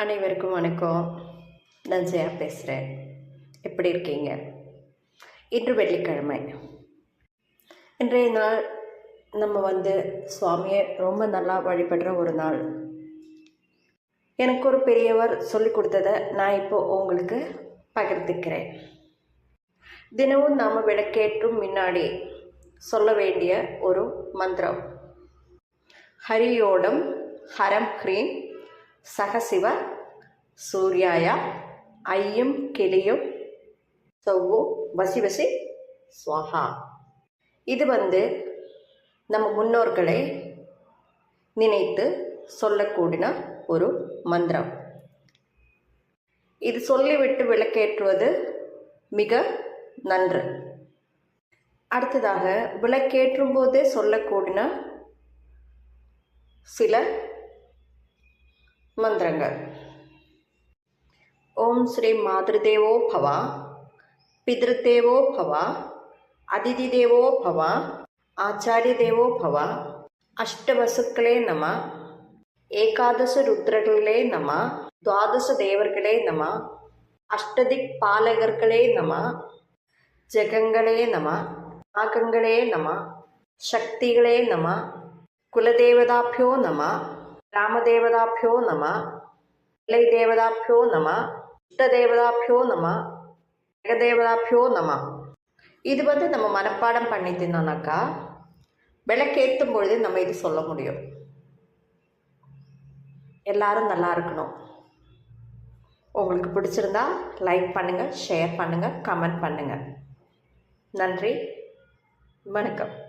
அனைவருக்கும் வணக்கம். நான் ஜெயா பேசுகிறேன். எப்படி இருக்கீங்க? இன்று வெள்ளிக்கிழமை. இன்றைய நாள் நம்ம சுவாமியை ரொம்ப நல்லா வழிபடுற ஒரு நாள். எனக்கு ஒரு பெரியவர் சொல்லி கொடுத்ததை நான் இப்போ உங்களுக்கு பகிர்ந்துக்கிறேன். தினமும் நாம் விளக்கேற்றும் முன்னாடி சொல்ல வேண்டிய ஒரு மந்திரம். ஹரியோடம் ஹரம் ஹ்ரீம் சகசிவ சூர்யாயா ஐயும் கிளியும் சவ்வும் வசி வசி ஸ்வாஹா. இது நம்ம முன்னோர்களை நினைத்து சொல்லக்கூடிய ஒரு மந்திரம். இது சொல்லிவிட்டு விளக்கேற்றுவது மிக நன்று. அடுத்ததாக விளக்கேற்றும் போதே சொல்லக்கூடிய சில மந்திரங்கள். ஓம் ஸ்ரீ மாத்ருதேவோ பவ, பித்ருதேவோ பவ, அதிதி தேவோ பவ, ஆச்சாரிய தேவோ பவ, அஷ்டவசுக்களே நம, ஏகாதச ருத்ரர்களே நம, துவாதச தேவர்களே நம, அஷ்டதிக் பாலகர்களே நம, ஜெகங்களே நம, நாகங்களே நம, சக்திகளே நம, குலதேவதாபியோ நம, ராமதேவதாபியோ நம, இலை தேவதாபியோ நம, இஷ்டதேவதாபியோ நம, ஜெகதேவதாபியோ நம. இது நம்ம மனப்பாடம் பண்ணிட்டோம்னாக்கா விளக்கேற்றும் பொழுது நம்ம இது சொல்ல முடியும். எல்லாரும் நல்லா இருக்கணும். உங்களுக்கு பிடிச்சிருந்தா லைக் பண்ணுங்கள், ஷேர் பண்ணுங்கள், கமெண்ட் பண்ணுங்கள். நன்றி, வணக்கம்.